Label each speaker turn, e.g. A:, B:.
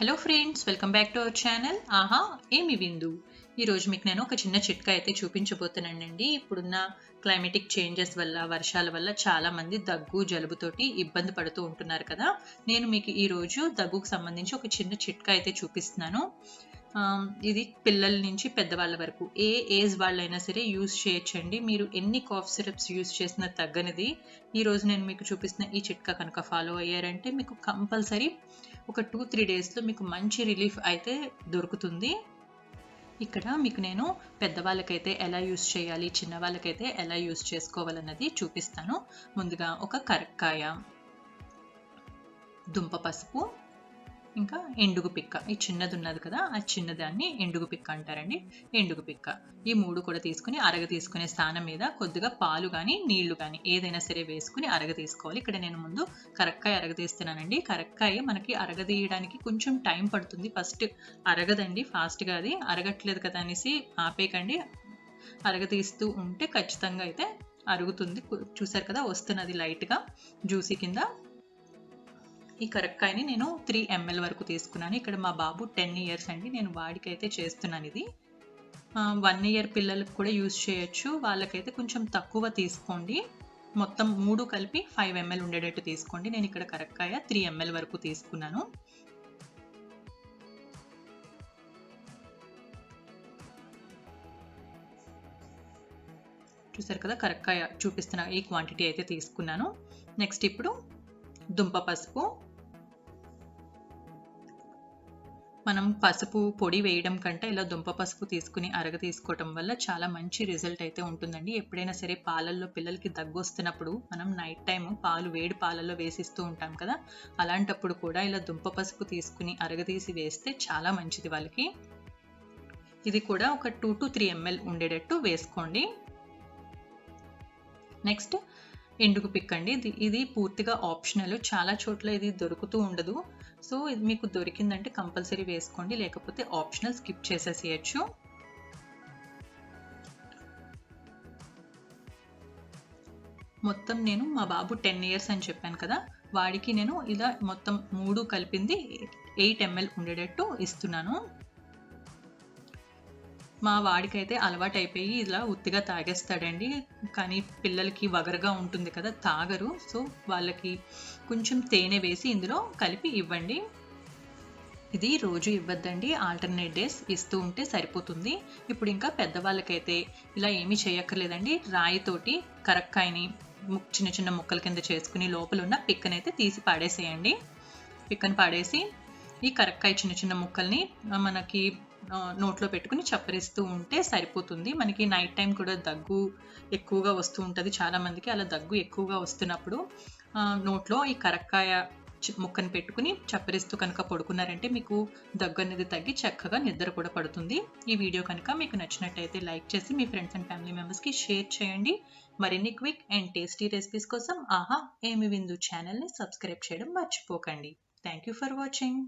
A: Hello friends, welcome back to our channel ఆహా ఏమి విందు. ఈరోజు మీకు నేను ఒక చిన్న చిట్కా అయితే చూపించబోతున్నానండి. ఇప్పుడున్న క్లైమేటిక్ చేంజెస్ వల్ల, వర్షాల వల్ల చాలామంది దగ్గు జలుబుతోటి ఇబ్బంది పడుతూ ఉంటున్నారు కదా. నేను మీకు ఈరోజు దగ్గుకు సంబంధించి ఒక చిన్న చిట్కా అయితే చూపిస్తున్నాను. ఇది పిల్లల నుంచి పెద్దవాళ్ళ వరకు ఏ ఏజ్ వాళ్ళైనా సరే యూజ్ చేయొచ్చండి. మీరు ఎన్ని కాఫ్ సిరప్స్ యూజ్ చేసినా తగ్గనిది ఈరోజు నేను మీకు చూపిస్తున్న ఈ చిట్కా కనుక ఫాలో అయ్యారంటే మీకు కంపల్సరీ ఒక 2-3 డేస్లో మీకు మంచి రిలీఫ్ అయితే దొరుకుతుంది. ఇక్కడ మీకు నేను పెద్దవాళ్ళకైతే ఎలా యూస్ చేయాలి, చిన్నవాళ్ళకైతే ఎలా యూస్ చేసుకోవాలన్నది చూపిస్తాను. ముందుగా ఒక కరక్కాయ, దుంప పసుపు, ఇంకా ఎండుగు పిక్క. ఈ చిన్నది ఉన్నది కదా, ఆ చిన్నదాన్ని ఎండుగు పిక్క అంటారండి. ఎండుగు పిక్క ఈ 3 కూడా తీసుకుని అరగ తీసుకునే స్థానం మీద కొద్దిగా పాలు కానీ నీళ్లు కానీ ఏదైనా సరే వేసుకుని అరగ తీసుకోవాలి. ఇక్కడ నేను ముందు కరక్కాయ అరగదీస్తున్నానండి. కరక్కాయ మనకి అరగదీయడానికి కొంచెం టైం పడుతుంది. ఫస్ట్ అరగదండి ఫాస్ట్గా, అది అరగట్లేదు కదా అనేసి ఆపేకండి. అరగదీస్తూ ఉంటే ఖచ్చితంగా అయితే అరుగుతుంది. చూసారు కదా, వస్తున్నది లైట్గా జ్యూసీ కింద. ఈ కరక్కాయని నేను 3 ml వరకు తీసుకున్నాను. ఇక్కడ మా బాబు 10 ఇయర్స్ అండి. నేను వాడికైతే చేస్తున్నాను ఇది. 1 ఇయర్ పిల్లలకు కూడా యూజ్ చేయొచ్చు. వాళ్ళకైతే కొంచెం తక్కువ తీసుకోండి. మొత్తం 3 కలిపి 5 ml ఉండేటట్టు తీసుకోండి. నేను ఇక్కడ కరక్కాయ 3 ml వరకు తీసుకున్నాను. చూసారు కదా, కరక్కాయ చూపిస్తున్న ఈ క్వాంటిటీ అయితే తీసుకున్నాను. నెక్స్ట్ ఇప్పుడు దుంప పసుపు. మనం పసుపు పొడి వేయడం కంటే ఇలా దుంప పసుపు తీసుకుని అరగ తీసుకోవటం వల్ల చాలా మంచి రిజల్ట్ అయితే ఉంటుందండి. ఎప్పుడైనా సరే పాలల్లో పిల్లలకి దగ్గు వస్తున్నప్పుడు మనం నైట్ టైం వేడి పాలల్లో వేసిస్తూ ఉంటాం కదా, అలాంటప్పుడు కూడా ఇలా దుంప పసుపు తీసుకుని అరగదీసి వేస్తే చాలా మంచిది వాళ్ళకి. ఇది కూడా ఒక 2-3 ml ఉండేటట్టు వేసుకోండి. నెక్స్ట్ ఎండుగు పిక్ అండి. ఇది పూర్తిగా ఆప్షనల్. చాలా చోట్ల ఇది దొరుకుతూ ఉండదు. సో ఇది మీకు దొరికిందంటే కంపల్సరీ వేసుకోండి, లేకపోతే ఆప్షనల్ స్కిప్ చేసేసేయచ్చు. మొత్తం నేను మా బాబు 10 ఇయర్స్ అని చెప్పాను కదా, వాడికి నేను ఇలా మొత్తం 3 కలిపింది 8 ml ఉండేటట్టు ఇస్తున్నాను. మా వాడికైతే అలవాటు అయిపోయి ఇలా ఉత్తిగా తాగేస్తాడండి. కానీ పిల్లలకి వగరగా ఉంటుంది కదా, తాగరు. సో వాళ్ళకి కొంచెం తేనె వేసి ఇందులో కలిపి ఇవ్వండి. ఇది రోజు ఇవ్వద్దండి, ఆల్టర్నేట్ డేస్ ఇస్తూ ఉంటే సరిపోతుంది. ఇప్పుడు ఇంకా పెద్దవాళ్ళకైతే ఇలా ఏమీ చేయక్కర్లేదండి. రాయితోటి కరక్కాయని చిన్న చిన్న ముక్కల కింద చేసుకుని లోపల ఉన్న పిక్కనైతే తీసి పాడేసేయండి. పిక్కను పాడేసి ఈ కరక్కాయ చిన్న చిన్న ముక్కల్ని మనకి నోట్లో పెట్టుకుని చప్పరిస్తూ ఉంటే సరిపోతుంది. మనకి నైట్ టైం కూడా దగ్గు ఎక్కువగా వస్తూ ఉంటుంది చాలామందికి. అలా దగ్గు ఎక్కువగా వస్తున్నప్పుడు నోట్లో ఈ కరక్కాయ ముక్కను పెట్టుకుని చప్పరిస్తూ కనుక పడుకున్నారంటే మీకు దగ్గు అనేది తగ్గి చక్కగా నిద్ర కూడా పడుతుంది. ఈ వీడియో కనుక మీకు నచ్చినట్టయితే లైక్ చేసి మీ ఫ్రెండ్స్ అండ్ ఫ్యామిలీ మెంబర్స్కి షేర్ చేయండి. మరిన్ని క్విక్ అండ్ టేస్టీ రెసిపీస్ కోసం ఆహా ఏమి విందు ఛానల్ని సబ్స్క్రైబ్ చేయడం మర్చిపోకండి. Thank you for watching.